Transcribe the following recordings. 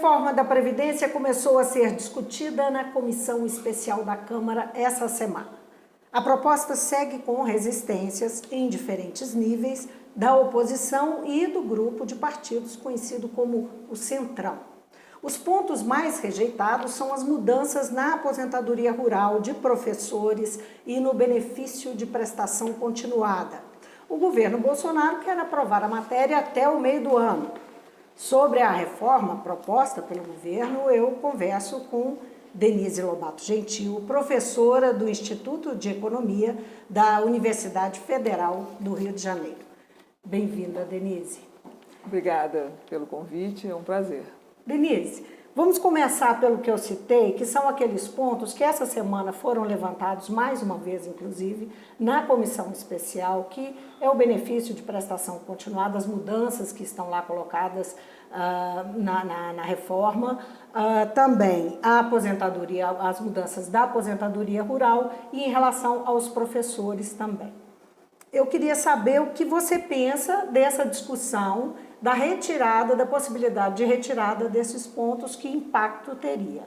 reforma da Previdência começou a ser discutida na Comissão Especial da Câmara essa semana. A proposta segue com resistências em diferentes níveis da oposição e do grupo de partidos conhecido como o Centrão. Os pontos mais rejeitados são as mudanças na aposentadoria rural de professores e no benefício de prestação continuada. O governo Bolsonaro quer aprovar a matéria até o meio do ano. Sobre a reforma proposta pelo governo, eu converso com Denise Lobato Gentil, professora do Instituto de Economia da Universidade Federal do Rio de Janeiro. Bem-vinda, Denise. Obrigada pelo convite, é um prazer. Denise, vamos começar pelo que eu citei, que são aqueles pontos que essa semana foram levantados, mais uma vez, inclusive, na comissão especial, que é o benefício de prestação continuada, as mudanças que estão lá colocadas na reforma, também a aposentadoria, as mudanças da aposentadoria rural e em relação aos professores também. Eu queria saber o que você pensa dessa discussão da retirada, da possibilidade de retirada desses pontos, que impacto teria?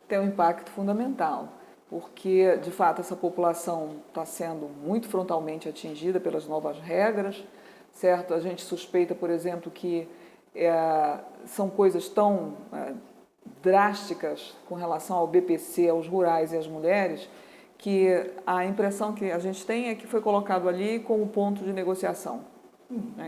Tem um impacto fundamental, porque, de fato, essa população está sendo muito frontalmente atingida pelas novas regras, certo? A gente suspeita, por exemplo, que são coisas tão drásticas com relação ao BPC, aos rurais e às mulheres, que a impressão que a gente tem é que foi colocado ali como ponto de negociação.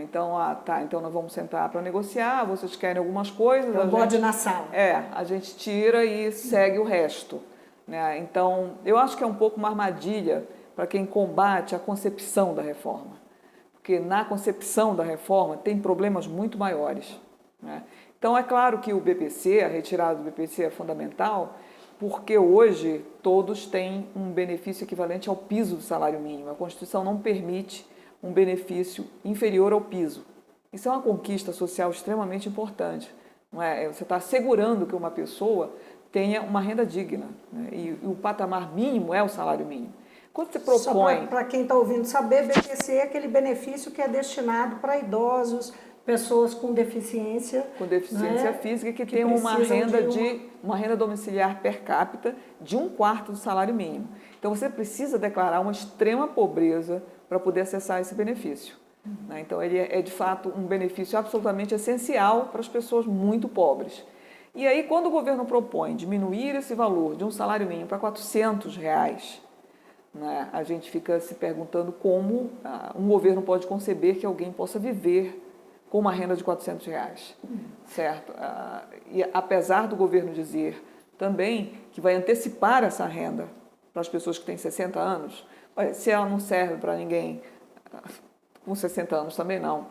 Então, então nós vamos sentar para negociar, vocês querem algumas coisas... É o bode na sala. A gente tira e segue o resto. Né? Então, eu acho que é um pouco uma armadilha para quem combate a concepção da reforma. Porque na concepção da reforma tem problemas muito maiores. Né? Então, é claro que o BPC, a retirada do BPC é fundamental, porque hoje todos têm um benefício equivalente ao piso do salário mínimo. A Constituição não permite um benefício inferior ao piso. Isso é uma conquista social extremamente importante. Não é? Você está assegurando que uma pessoa tenha uma renda digna. Né? E o patamar mínimo é o salário mínimo. Quando você propõe... Para quem está ouvindo saber, BPC é aquele benefício que é destinado para idosos, pessoas com deficiência... Com deficiência, né? Física, que tem uma renda domiciliar per capita de 1/4 do salário mínimo. Então, você precisa declarar uma extrema pobreza para poder acessar esse benefício. Né? Então, ele é, de fato, um benefício absolutamente essencial para as pessoas muito pobres. E aí, quando o governo propõe diminuir esse valor de um salário mínimo para R$400, né, a gente fica se perguntando como um governo pode conceber que alguém possa viver com uma renda de R$400, certo? E apesar do governo dizer também que vai antecipar essa renda para as pessoas que têm 60 anos, se ela não serve para ninguém com 60 anos também não,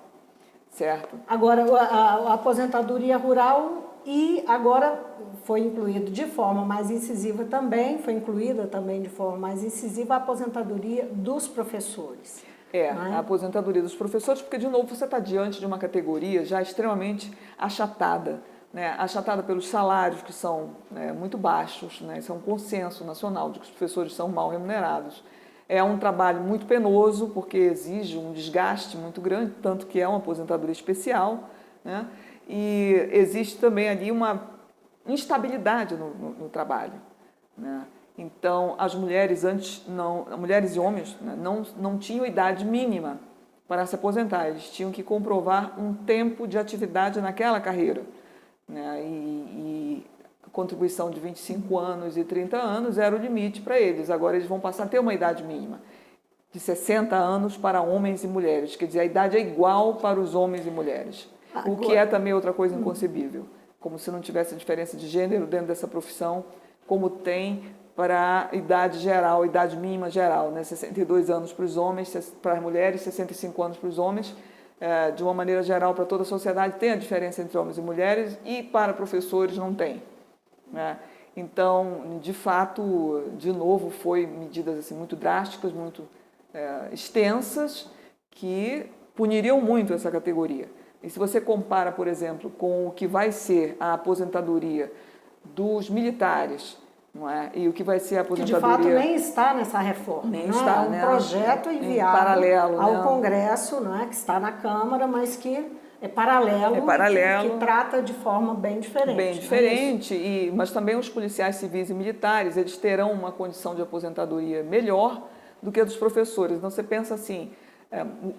certo? Agora, a aposentadoria rural e agora foi incluído de forma mais incisiva também, foi incluída também de forma mais incisiva a aposentadoria dos professores. A aposentadoria dos professores, porque, de novo, você está diante de uma categoria já extremamente achatada, né? Achatada pelos salários que são muito baixos, né? Isso é um consenso nacional de que os professores são mal remunerados. É um trabalho muito penoso, porque exige um desgaste muito grande, tanto que é uma aposentadoria especial, né? E existe também ali uma instabilidade no trabalho, né? Então, as mulheres mulheres e homens, né, não tinham idade mínima para se aposentar. Eles tinham que comprovar um tempo de atividade naquela carreira. Né, e a contribuição de 25 anos e 30 anos era o limite para eles. Agora, eles vão passar a ter uma idade mínima de 60 anos para homens e mulheres. Quer dizer, a idade é igual para os homens e mulheres. O que é também outra coisa inconcebível. Como se não tivesse diferença de gênero dentro dessa profissão, como tem para a idade geral, idade mínima geral, né? 62 anos para os homens, para as mulheres, 65 anos para os homens. De uma maneira geral, para toda a sociedade, tem a diferença entre homens e mulheres, e para professores não tem. Né? Então, de fato, de novo, foi medidas assim, muito drásticas, muito extensas, que puniriam muito essa categoria. E se você compara, por exemplo, com o que vai ser a aposentadoria dos militares, não é? E o que vai ser a aposentadoria... Que de fato nem está nessa reforma. Nem está, é um projeto enviado paralelo, ao Congresso, não é? Que está na Câmara, mas que paralelo, É paralelo. que trata de forma bem diferente. Bem diferente, mas também os policiais civis e militares, eles terão uma condição de aposentadoria melhor do que a dos professores. Então, você pensa assim,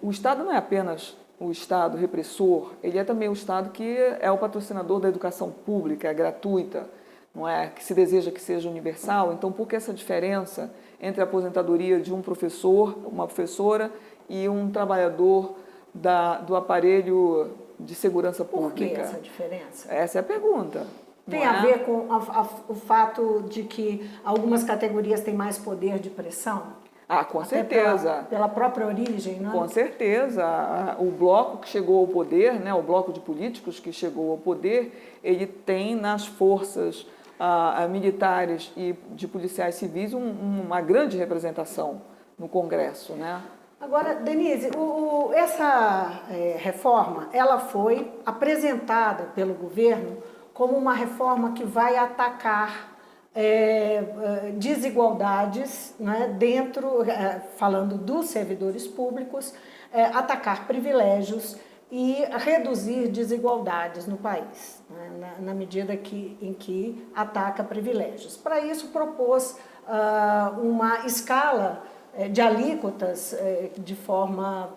o Estado não é apenas o Estado repressor, ele é também o Estado que é o patrocinador da educação pública, gratuita, não é? Que se deseja que seja universal. Então, por que essa diferença entre a aposentadoria de um professor, uma professora e um trabalhador do aparelho de segurança pública? Por que essa diferença? Essa é a pergunta. Tem a ver com o fato de que algumas categorias têm mais poder de pressão? Ah, com certeza. Pela própria origem, não é? Com certeza. O bloco que chegou ao poder, né, o bloco de políticos que chegou ao poder, ele tem nas forças militares e de policiais civis uma grande representação no Congresso, né? Agora, Denise, essa reforma, ela foi apresentada pelo governo como uma reforma que vai atacar desigualdades, né, falando dos servidores públicos, atacar privilégios e reduzir desigualdades no país, né, na medida em que ataca privilégios. Para isso, propôs uma escala de alíquotas de forma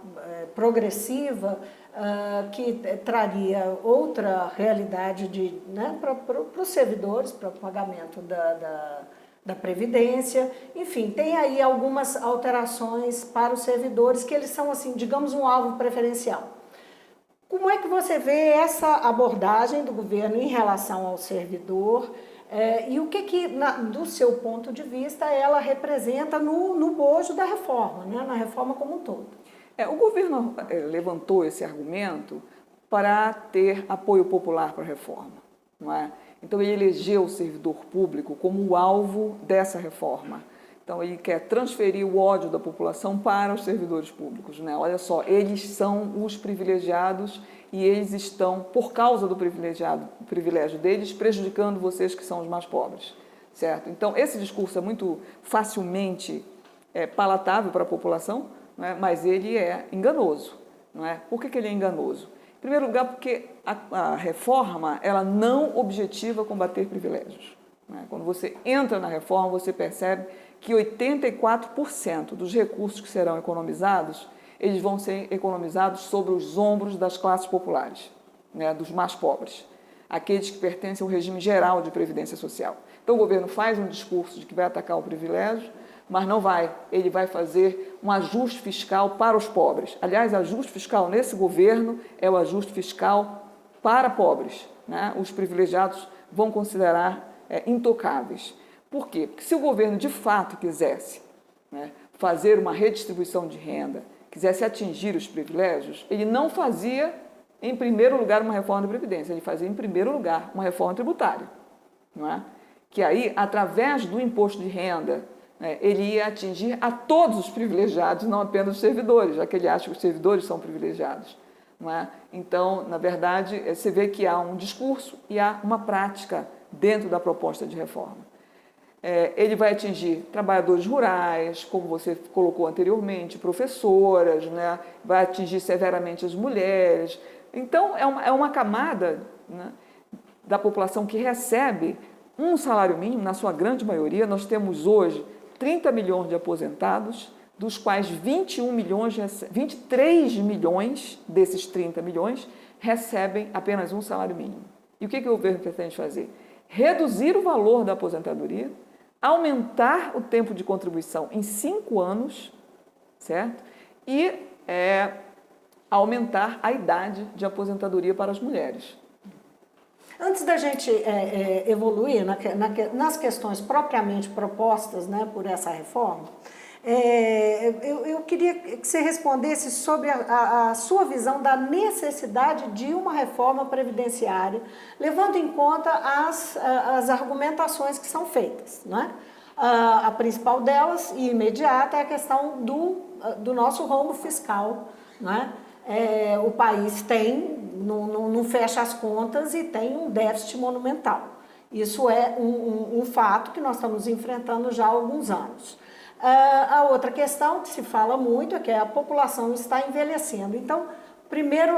progressiva, que traria outra realidade né, para os servidores, para o pagamento da Previdência. Enfim, tem aí algumas alterações para os servidores que eles são, assim, digamos, um alvo preferencial. Como é que você vê essa abordagem do governo em relação ao servidor e o que do seu ponto de vista, ela representa no bojo da reforma, né, na reforma como um todo? O governo levantou esse argumento para ter apoio popular para a reforma, não é? Então, ele elegeu o servidor público como o alvo dessa reforma. Então, ele quer transferir o ódio da população para os servidores públicos, né? Olha só, eles são os privilegiados e eles estão, por causa do privilégio deles, prejudicando vocês que são os mais pobres, certo? Então, esse discurso é muito facilmente palatável para a população, não é? Mas ele é enganoso, não é? Por que ele é enganoso? Em primeiro lugar, porque a reforma, ela não objetiva combater privilégios, não é? Quando você entra na reforma, você percebe que 84% dos recursos que serão economizados, eles vão ser economizados sobre os ombros das classes populares, né? Dos mais pobres, aqueles que pertencem ao regime geral de previdência social. Então, o governo faz um discurso de que vai atacar o privilégio, mas não vai. Ele vai fazer um ajuste fiscal para os pobres. Aliás, ajuste fiscal nesse governo é o ajuste fiscal para pobres, né? Os privilegiados vão considerar intocáveis. Por quê? Porque se o governo de fato quisesse, né, fazer uma redistribuição de renda, quisesse atingir os privilégios, ele não fazia, em primeiro lugar, uma reforma da Previdência, ele fazia, em primeiro lugar, uma reforma tributária, não é? Que aí, através do imposto de renda, ele ia atingir a todos os privilegiados, não apenas os servidores, já que ele acha que os servidores são privilegiados, não é? Então, na verdade, você vê que há um discurso e há uma prática dentro da proposta de reforma. Ele vai atingir trabalhadores rurais, como você colocou anteriormente, professoras, né? Vai atingir severamente as mulheres. Então, é uma camada, né, da população que recebe um salário mínimo, na sua grande maioria. Nós temos hoje 30 milhões de aposentados, dos quais 23 milhões desses 30 milhões recebem apenas um salário mínimo. E o que o governo pretende fazer? Reduzir o valor da aposentadoria, aumentar o tempo de contribuição em 5 anos, certo? E aumentar a idade de aposentadoria para as mulheres. Antes da gente evoluir nas questões propriamente propostas, né, por essa reforma, eu queria que você respondesse sobre a sua visão da necessidade de uma reforma previdenciária, levando em conta as argumentações que são feitas, né? A principal delas, e imediata, é a questão do nosso rombo fiscal, né? O país não fecha as contas e tem um déficit monumental. Isso é um fato que nós estamos enfrentando já há alguns anos. A outra questão que se fala muito é que a população está envelhecendo. Então, primeiro,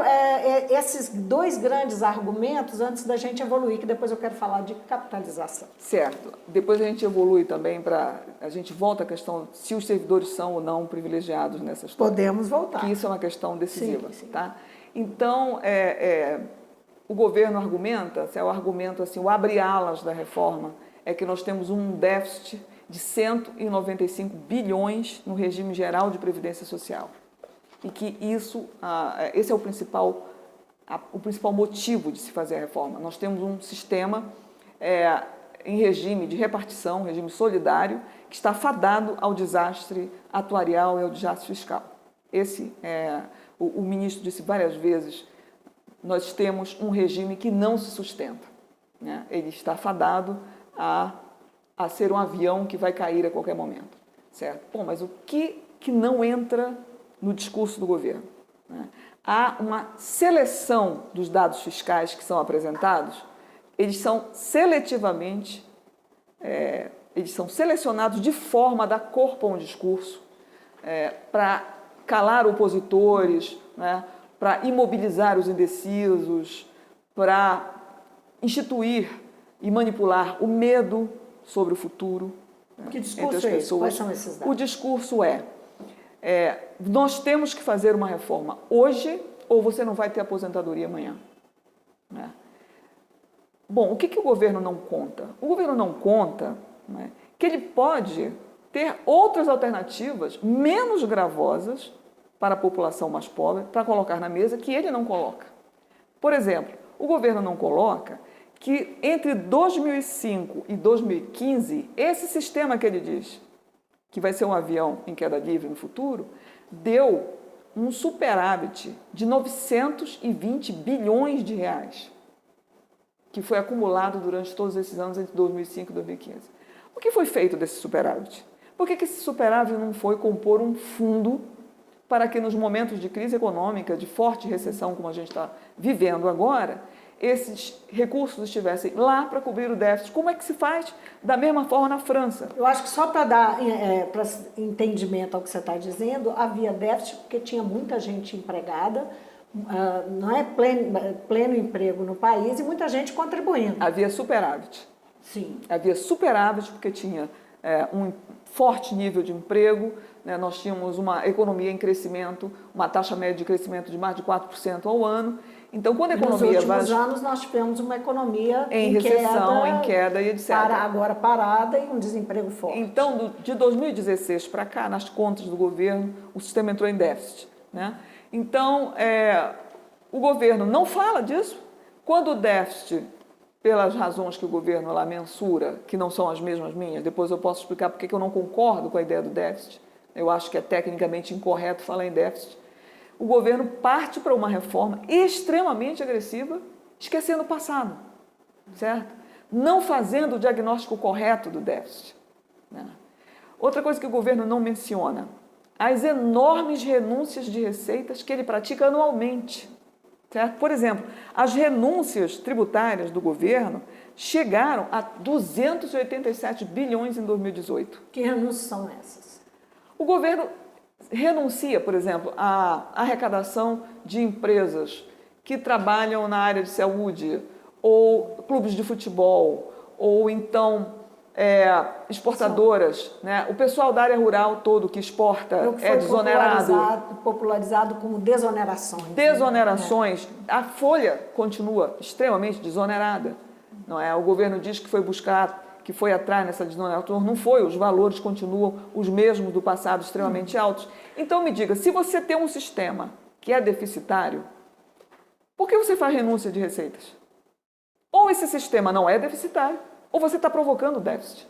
esses dois grandes argumentos, antes da gente evoluir, que depois eu quero falar de capitalização. Certo. Depois a gente evolui também para... A gente volta à questão se os servidores são ou não privilegiados nessa história. Podemos voltar. Que isso é uma questão decisiva. Sim. Tá? Então, o governo argumenta, o argumento, assim, o abre-alas da reforma é que nós temos um déficit de 195 bilhões no regime geral de previdência social. E que esse é o principal motivo de se fazer a reforma. Nós temos um sistema em regime de repartição, regime solidário, que está fadado ao desastre atuarial e ao desastre fiscal. Esse, o ministro disse várias vezes, nós temos um regime que não se sustenta, né? Ele está fadado a ser um avião que vai cair a qualquer momento, certo? Bom, mas o que não entra no discurso do governo, né? Há uma seleção dos dados fiscais que são apresentados, eles são seletivamente, eles são selecionados de forma a dar corpo a um discurso, para calar opositores, né? Para imobilizar os indecisos, para instituir e manipular o medo sobre o futuro, né, que discurso é esse? Quais são esses dados? O discurso nós temos que fazer uma reforma hoje ou você não vai ter aposentadoria amanhã. Né? Bom, o que o governo não conta? O governo não conta, né, que ele pode ter outras alternativas menos gravosas para a população mais pobre, para colocar na mesa, que ele não coloca. Por exemplo, o governo não coloca que entre 2005 e 2015, esse sistema que ele diz que vai ser um avião em queda livre no futuro, deu um superávit de 920 bilhões de reais, que foi acumulado durante todos esses anos entre 2005 e 2015. O que foi feito desse superávit? Por que esse superávit não foi compor um fundo para que nos momentos de crise econômica, de forte recessão, como a gente está vivendo agora, esses recursos estivessem lá para cobrir o déficit? Como é que se faz da mesma forma na França? Eu acho que só para dar para entendimento ao que você está dizendo, havia déficit porque tinha muita gente empregada, não é pleno emprego no país e muita gente contribuindo. Havia superávit. Sim. Havia superávit porque tinha um forte nível de emprego, né? Nós tínhamos uma economia em crescimento, uma taxa média de crescimento de mais de 4% ao ano. Então, quando a economia... Nos últimos anos, nós tivemos uma economia em recessão, em queda e etc. Agora parada e um desemprego forte. Então, de 2016 para cá, nas contas do governo, o sistema entrou em déficit, né? Então, o governo não fala disso. Quando o déficit, pelas razões que o governo lá mensura, que não são as mesmas minhas, depois eu posso explicar porque eu não concordo com a ideia do déficit, eu acho que é tecnicamente incorreto falar em déficit, o governo parte para uma reforma extremamente agressiva, esquecendo o passado, certo? Não fazendo o diagnóstico correto do déficit, né? Outra coisa que o governo não menciona, as enormes renúncias de receitas que ele pratica anualmente, certo? Por exemplo, as renúncias tributárias do governo chegaram a 287 bilhões em 2018. Que renúncias são essas? O governo renuncia, por exemplo, à arrecadação de empresas que trabalham na área de saúde, ou clubes de futebol, ou então exportadoras, né? O pessoal da área rural todo que exporta é desonerado. Popularizado como desonerações. Desonerações. Né? A folha continua extremamente desonerada. Não é? O governo diz que foi buscar, que foi atrás nessa desoneração, não foi, os valores continuam os mesmos do passado, extremamente altos. Então me diga, se você tem um sistema que é deficitário, por que você faz renúncia de receitas? Ou esse sistema não é deficitário, ou você está provocando déficit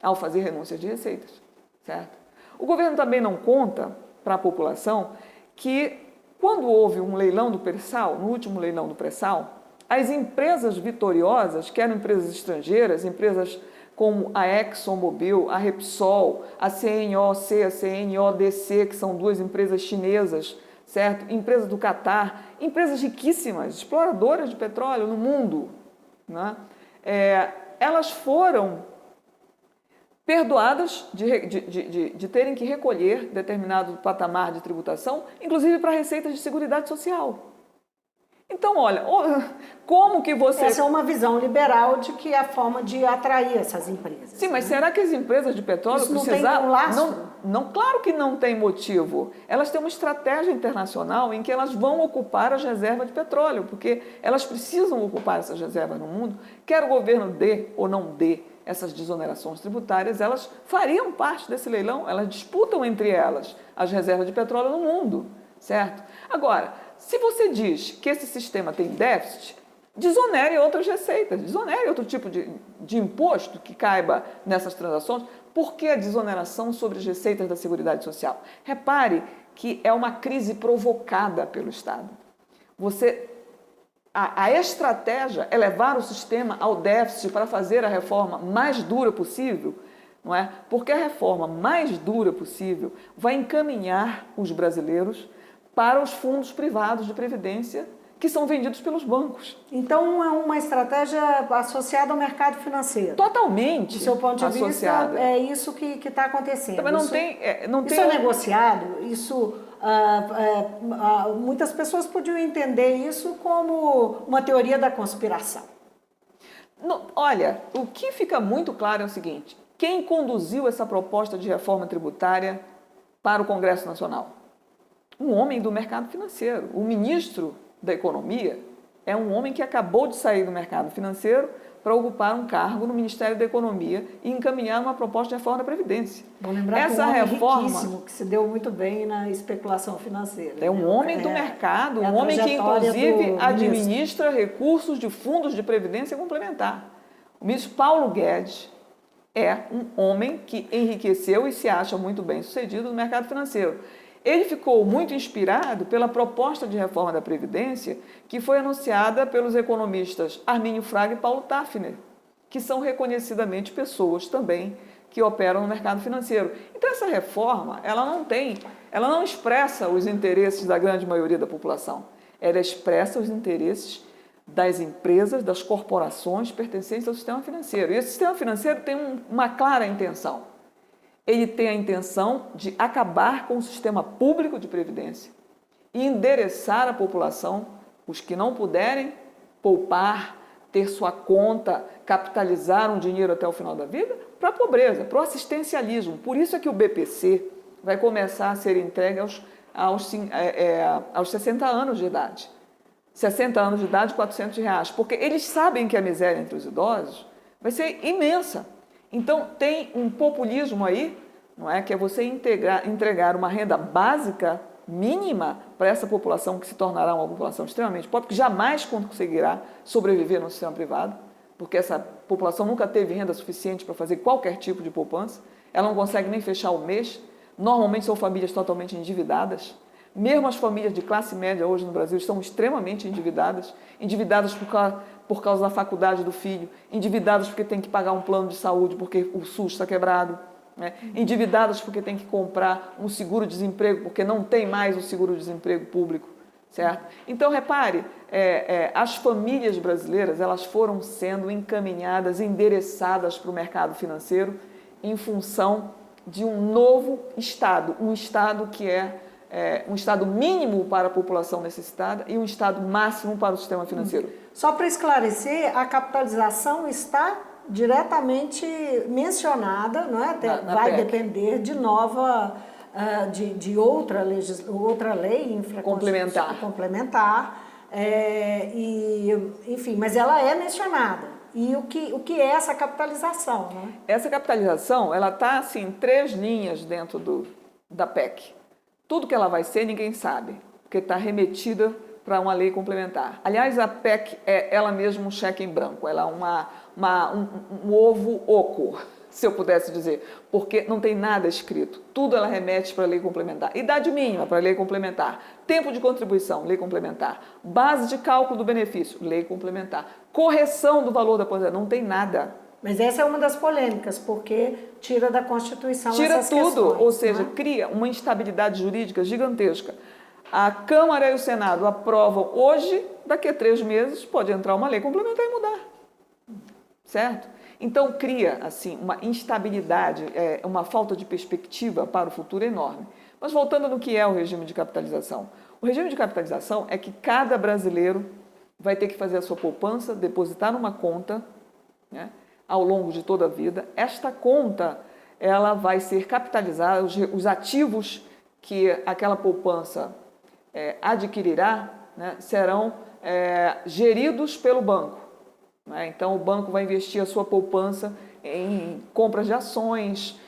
ao fazer renúncia de receitas, certo? O governo também não conta para a população que quando houve um leilão do pré-sal, no último leilão do pré-sal, as empresas vitoriosas, que eram empresas estrangeiras, empresas como a ExxonMobil, a Repsol, a CNOOC, a CNODC, que são duas empresas chinesas, certo? Empresas do Catar, empresas riquíssimas, exploradoras de petróleo no mundo, né? Elas foram perdoadas de terem que recolher determinado patamar de tributação, inclusive para receitas de seguridade social. Então, olha, como que você... Essa é uma visão liberal de que é a forma de atrair essas empresas. Sim, mas será que as empresas de petróleo precisavam... Não tem um lastro? Não, claro que não tem motivo. Elas têm uma estratégia internacional em que elas vão ocupar as reservas de petróleo, porque elas precisam ocupar essas reservas no mundo, quer o governo dê ou não dê essas desonerações tributárias, elas fariam parte desse leilão, elas disputam entre elas as reservas de petróleo no mundo, certo? Agora, se você diz que esse sistema tem déficit, desonere outras receitas, desonere outro tipo de imposto que caiba nessas transações. Por que a desoneração sobre as receitas da Seguridade Social? Repare que é uma crise provocada pelo Estado. A estratégia é levar o sistema ao déficit para fazer a reforma mais dura possível, não é? Porque a reforma mais dura possível vai encaminhar os brasileiros para os fundos privados de previdência que são vendidos pelos bancos. Então, é uma estratégia associada ao mercado financeiro. Totalmente do seu ponto de associada. Vista, é isso que está acontecendo. Também não tem... Isso é negociado, isso... muitas pessoas podiam entender isso como uma teoria da conspiração. Olha, o que fica muito claro é o seguinte: quem conduziu essa proposta de reforma tributária para o Congresso Nacional? Um homem do mercado financeiro. O ministro da Economia é um homem que acabou de sair do mercado financeiro para ocupar um cargo no Ministério da Economia e encaminhar uma proposta de reforma da Previdência. Vou lembrar essa que reforma riquíssimo, que se deu muito bem na especulação financeira. É um homem do mercado, um homem que inclusive administra recursos de fundos de previdência complementar. O ministro Paulo Guedes é um homem que enriqueceu e se acha muito bem sucedido no mercado financeiro. Ele ficou muito inspirado pela proposta de reforma da Previdência que foi anunciada pelos economistas Armínio Fraga e Paulo Tafner, que são reconhecidamente pessoas também que operam no mercado financeiro. Então, essa reforma, ela não expressa os interesses da grande maioria da população, ela expressa os interesses das empresas, das corporações pertencentes ao sistema financeiro. E esse sistema financeiro tem uma clara intenção. Ele tem a intenção de acabar com o sistema público de previdência e endereçar a população, os que não puderem poupar, ter sua conta, capitalizar um dinheiro até o final da vida, para a pobreza, para o assistencialismo. Por isso é que o BPC vai começar a ser entregue aos 60 anos de idade. 60 anos de idade, R$400, porque eles sabem que a miséria entre os idosos vai ser imensa. Então, tem um populismo aí, não é? Que é você entregar uma renda básica mínima para essa população que se tornará uma população extremamente pobre, que jamais conseguirá sobreviver no sistema privado, porque essa população nunca teve renda suficiente para fazer qualquer tipo de poupança, ela não consegue nem fechar o mês, normalmente são famílias totalmente endividadas. Mesmo as famílias de classe média hoje no Brasil estão extremamente endividadas por causa da faculdade do filho, endividadas porque tem que pagar um plano de saúde porque o SUS está quebrado, né? Endividadas porque tem que comprar um seguro-desemprego porque não tem mais o seguro-desemprego público, certo? Então, repare, as famílias brasileiras elas foram sendo encaminhadas, endereçadas para o mercado financeiro em função de um novo Estado, um Estado que é um Estado mínimo para a população necessitada e um Estado máximo para o sistema financeiro. Só para esclarecer, a capitalização está diretamente mencionada, não é? Vai PEC. Depender de de outra lei complementar, enfim, mas ela é mencionada. E o que é essa capitalização, né? Essa capitalização, ela está assim, em 3 linhas dentro da PEC. Tudo que ela vai ser, ninguém sabe, porque está remetida para uma lei complementar. Aliás, a PEC é ela mesma um cheque em branco, ela é um ovo oco, se eu pudesse dizer, porque não tem nada escrito. Tudo ela remete para a lei complementar. Idade mínima para a lei complementar. Tempo de contribuição, lei complementar. Base de cálculo do benefício, lei complementar. Correção do valor da aposentadoria, não tem nada. Mas essa é uma das polêmicas, porque tira da Constituição essas questões. Tira tudo, ou seja, né? Cria uma instabilidade jurídica gigantesca. A Câmara e o Senado aprovam hoje, daqui a 3 meses pode entrar uma lei complementar e mudar. certo? Então cria assim uma instabilidade, uma falta de perspectiva para o futuro enorme. Mas voltando no que é o regime de capitalização. O regime de capitalização é que cada brasileiro vai ter que fazer a sua poupança, depositar numa conta, né, ao longo de toda a vida. Esta conta ela vai ser capitalizada, os ativos que aquela poupança adquirirá, né, serão geridos pelo banco. Né? Então, o banco vai investir a sua poupança em compras de ações,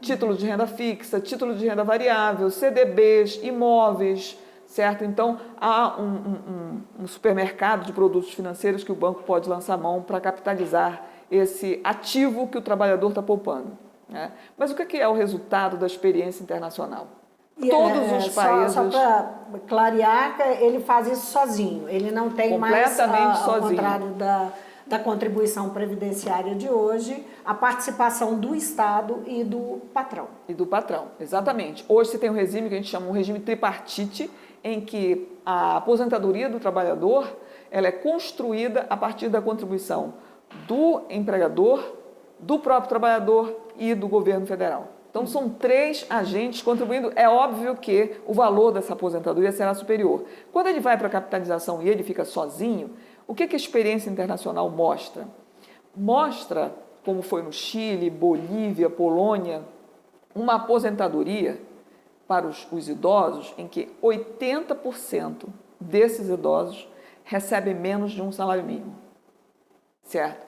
títulos de renda fixa, títulos de renda variável, CDBs, imóveis, certo? Então, há um supermercado de produtos financeiros que o banco pode lançar mão para capitalizar esse ativo que o trabalhador está poupando. Né? Mas o que é o resultado da experiência internacional? Todos os países... Só para clarear, ele faz isso sozinho, ele não tem mais, ao contrário da contribuição previdenciária de hoje, a participação do Estado e do patrão. E do patrão, exatamente. Hoje você tem um regime que a gente chama um regime tripartite, em que a aposentadoria do trabalhador ela é construída a partir da contribuição do empregador, do próprio trabalhador e do governo federal. Então, são 3 agentes contribuindo. É óbvio que o valor dessa aposentadoria será superior. Quando ele vai para a capitalização e ele fica sozinho, o que a experiência internacional mostra? Mostra, como foi no Chile, Bolívia, Polônia, uma aposentadoria para os idosos em que 80% desses idosos recebem menos de um salário mínimo. Certo?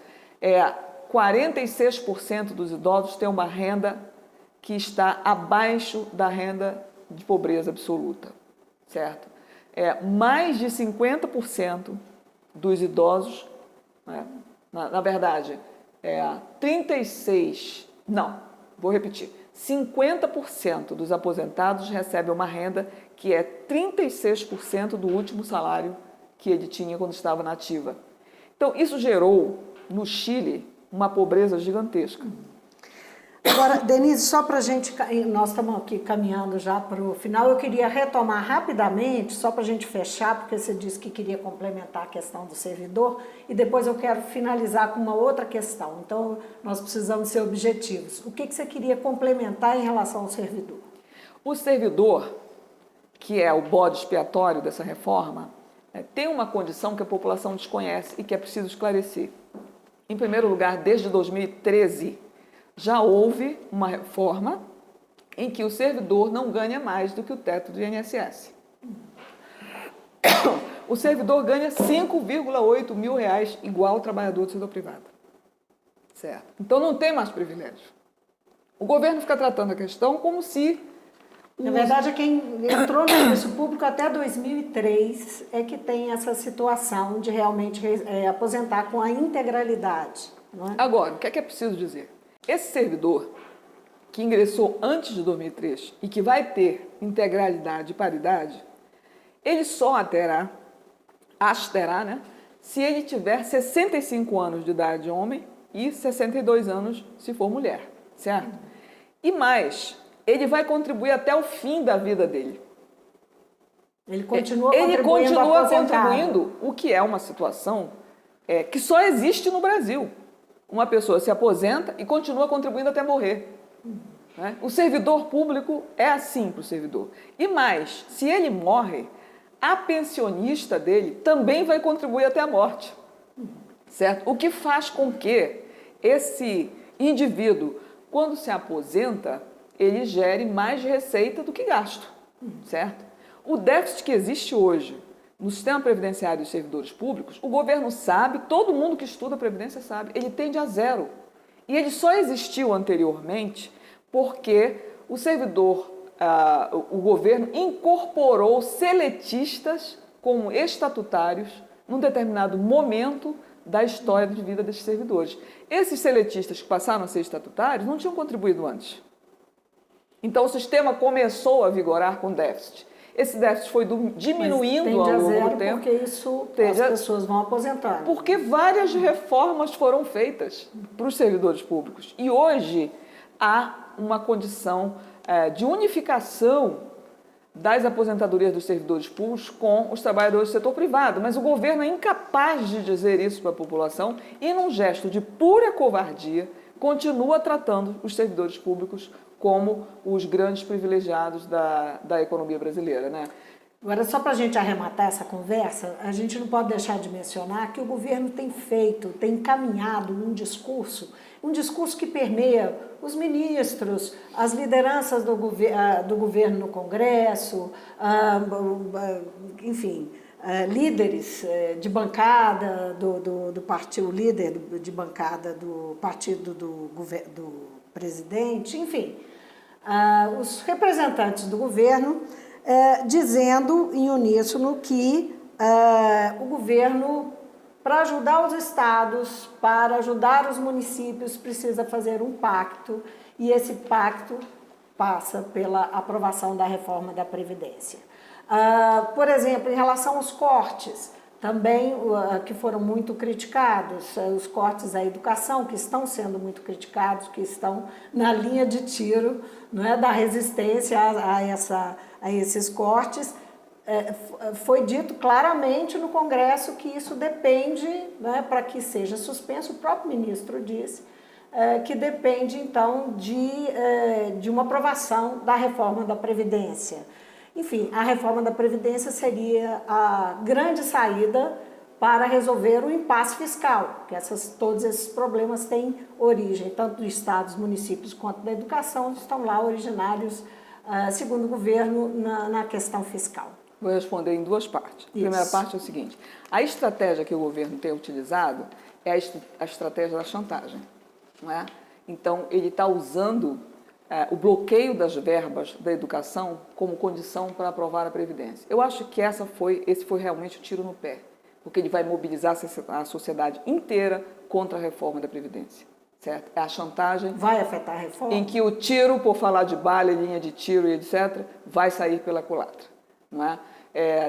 46% dos idosos têm uma renda que está abaixo da renda de pobreza absoluta, certo? Mais de 50% dos idosos, né, na verdade, 50% dos aposentados recebem uma renda que é 36% do último salário que ele tinha quando estava na ativa. Então, isso gerou, no Chile, uma pobreza gigantesca. Agora, Denise, só para a gente, nós estamos aqui caminhando já para o final, eu queria retomar rapidamente, só para a gente fechar, porque você disse que queria complementar a questão do servidor, e depois eu quero finalizar com uma outra questão. Então, nós precisamos ser objetivos. O que você queria complementar em relação ao servidor? O servidor, que é o bode expiatório dessa reforma, tem uma condição que a população desconhece e que é preciso esclarecer. Em primeiro lugar, desde 2013, já houve uma reforma em que o servidor não ganha mais do que o teto do INSS. O servidor ganha 5,8 mil reais igual ao trabalhador do setor privado. Certo? Então não tem mais privilégio. O governo fica tratando a questão como se... Na verdade, quem entrou no serviço público até 2003 é que tem essa situação de realmente aposentar com a integralidade. Não é? Agora, o que é preciso dizer? Esse servidor que ingressou antes de 2003 e que vai ter integralidade e paridade, ele só terá, né, se ele tiver 65 anos de idade homem e 62 anos se for mulher, certo? E mais, ele vai contribuir até o fim da vida dele. Ele continua contribuindo, o que é uma situação que só existe no Brasil. Uma pessoa se aposenta e continua contribuindo até morrer. Né? O servidor público é assim para o servidor. E mais, se ele morre, a pensionista dele também vai contribuir até a morte. Certo? O que faz com que esse indivíduo, quando se aposenta, ele gere mais receita do que gasto. Certo? O déficit que existe hoje no sistema previdenciário dos servidores públicos, o governo sabe, todo mundo que estuda a Previdência sabe, ele tende a zero. E ele só existiu anteriormente porque o servidor, o governo incorporou seletistas como estatutários num determinado momento da história de vida desses servidores. Esses seletistas que passaram a ser estatutários não tinham contribuído antes. Então o sistema começou a vigorar com déficit. Esse déficit foi diminuindo ao longo do tempo. Porque isso as pessoas vão aposentando. Porque várias reformas foram feitas para os servidores públicos. E hoje há uma condição de unificação das aposentadorias dos servidores públicos com os trabalhadores do setor privado, mas o governo é incapaz de dizer isso para a população e, num gesto de pura covardia, continua tratando os servidores públicos como os grandes privilegiados da economia brasileira, né? Agora, só para a gente arrematar essa conversa, a gente não pode deixar de mencionar que o governo tem encaminhado um discurso que permeia os ministros, as lideranças do governo no Congresso, enfim, líderes de bancada do partido, líder de bancada do partido do presidente, enfim, os representantes do governo dizendo em uníssono que o governo, para ajudar os estados, para ajudar os municípios, precisa fazer um pacto, e esse pacto passa pela aprovação da reforma da Previdência. Por exemplo, em relação aos cortes, também que foram muito criticados, os cortes à educação, que estão sendo muito criticados, que estão na linha de tiro, não é, da resistência a esses cortes. Foi dito claramente no Congresso que isso depende, né, para que seja suspenso, o próprio ministro disse, que depende, então, de uma aprovação da reforma da Previdência. Enfim, a reforma da Previdência seria a grande saída para resolver o impasse fiscal, que todos esses problemas têm origem, tanto dos estados, municípios, quanto da educação, estão lá originários, segundo o governo, na questão fiscal. Vou responder em duas partes. A primeira parte é o seguinte: a estratégia que o governo tem utilizado é a estratégia da chantagem, não é? Então, ele está usando o bloqueio das verbas da educação como condição para aprovar a Previdência. Eu acho que esse foi realmente o tiro no pé, porque ele vai mobilizar a sociedade inteira contra a reforma da Previdência, certo? É a chantagem. Vai afetar a reforma? Em que o tiro, por falar de bala, linha de tiro e etc., vai sair pela culatra, não é?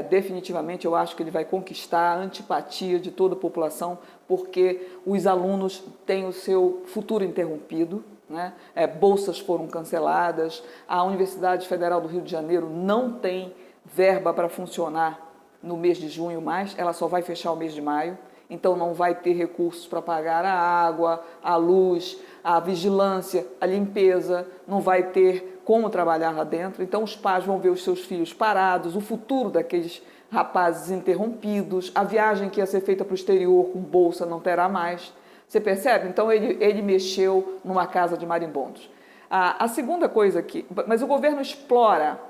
Definitivamente, eu acho que ele vai conquistar a antipatia de toda a população, porque os alunos têm o seu futuro interrompido, né? Bolsas foram canceladas, a Universidade Federal do Rio de Janeiro não tem verba para funcionar no mês de junho mais, ela só vai fechar o mês de maio, então não vai ter recursos para pagar a água, a luz, a vigilância, a limpeza, não vai ter como trabalhar lá dentro, então os pais vão ver os seus filhos parados, o futuro daqueles rapazes interrompidos, a viagem que ia ser feita para o exterior com bolsa não terá mais. Você percebe? Então, ele mexeu numa casa de marimbondos. A segunda coisa aqui, mas o governo explora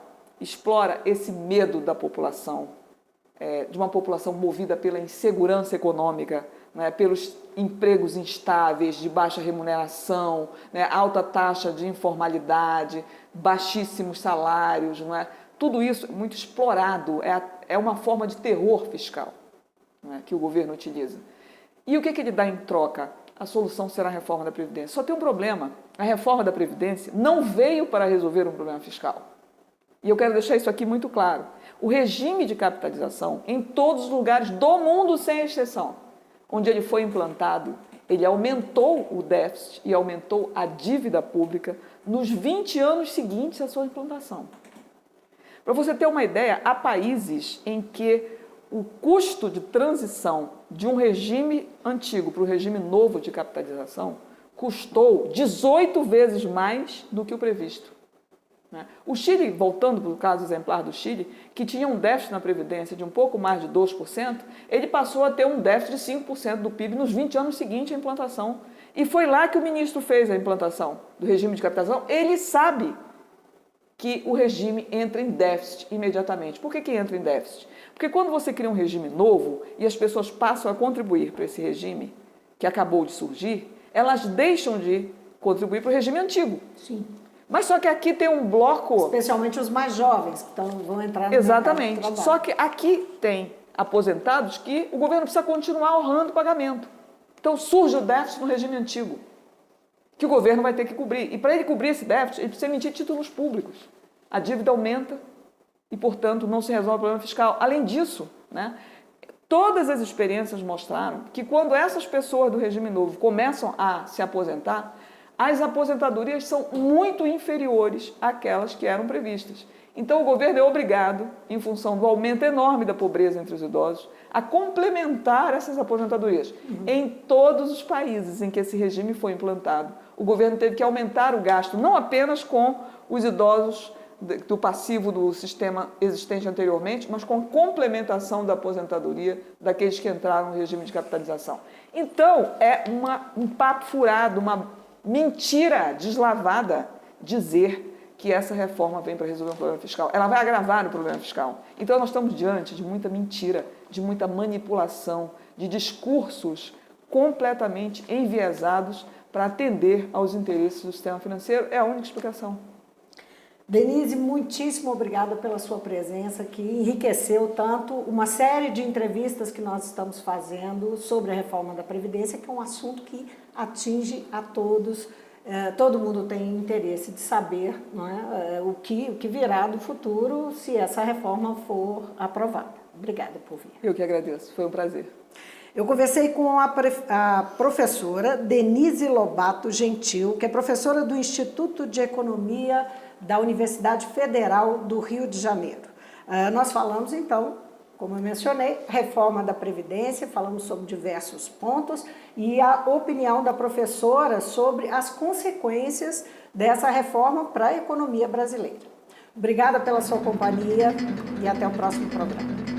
esse medo da população, de uma população movida pela insegurança econômica, né, pelos empregos instáveis, de baixa remuneração, né, alta taxa de informalidade, baixíssimos salários, não é? Tudo isso muito explorado, é uma forma de terror fiscal, não é, que o governo utiliza. E o que ele dá em troca? A solução será a reforma da Previdência. Só tem um problema: a reforma da Previdência não veio para resolver um problema fiscal. E eu quero deixar isso aqui muito claro. O regime de capitalização, em todos os lugares do mundo, sem exceção, onde ele foi implantado, ele aumentou o déficit e aumentou a dívida pública nos 20 anos seguintes à sua implantação. Para você ter uma ideia, há países em que o custo de transição de um regime antigo para o regime novo de capitalização custou 18 vezes mais do que o previsto. O Chile, voltando para o caso exemplar do Chile, que tinha um déficit na Previdência de um pouco mais de 2%, ele passou a ter um déficit de 5% do PIB nos 20 anos seguintes à implantação. E foi lá que o ministro fez a implantação do regime de capitalização. Ele sabe que o regime entra em déficit imediatamente. Por que entra em déficit? Porque quando você cria um regime novo e as pessoas passam a contribuir para esse regime que acabou de surgir, elas deixam de contribuir para o regime antigo. Sim. Mas só que aqui tem um bloco... Especialmente os mais jovens, que vão entrar no Exatamente. mercado de Só trabalho. que aqui tem aposentados que o governo precisa continuar honrando o pagamento. Então surge o déficit no regime antigo, que o governo vai ter que cobrir. E para ele cobrir esse déficit, ele precisa emitir títulos públicos. A dívida aumenta e, portanto, não se resolve o problema fiscal. Além disso, né, todas as experiências mostraram que quando essas pessoas do regime novo começam a se aposentar, as aposentadorias são muito inferiores àquelas que eram previstas. Então, o governo é obrigado, em função do aumento enorme da pobreza entre os idosos, a complementar essas aposentadorias. Em todos os países em que esse regime foi implantado, o governo teve que aumentar o gasto, não apenas com os idosos do passivo do sistema existente anteriormente, mas com complementação da aposentadoria daqueles que entraram no regime de capitalização. Então, é um papo furado, uma mentira deslavada dizer que essa reforma vem para resolver um problema fiscal. Ela vai agravar o problema fiscal. Então, nós estamos diante de muita mentira, de muita manipulação, de discursos completamente enviesados para atender aos interesses do sistema financeiro. É a única explicação. Denise, muitíssimo obrigada pela sua presença, que enriqueceu tanto uma série de entrevistas que nós estamos fazendo sobre a reforma da Previdência, que é um assunto que atinge a todos. Todo mundo tem interesse de saber, não é, o que virá do futuro se essa reforma for aprovada. Obrigada por vir. Eu que agradeço, foi um prazer. Eu conversei com a professora Denise Lobato Gentil, que é professora do Instituto de Economia da Universidade Federal do Rio de Janeiro. Nós falamos, então, como eu mencionei, reforma da Previdência, falamos sobre diversos pontos e a opinião da professora sobre as consequências dessa reforma para a economia brasileira. Obrigada pela sua companhia e até o próximo programa.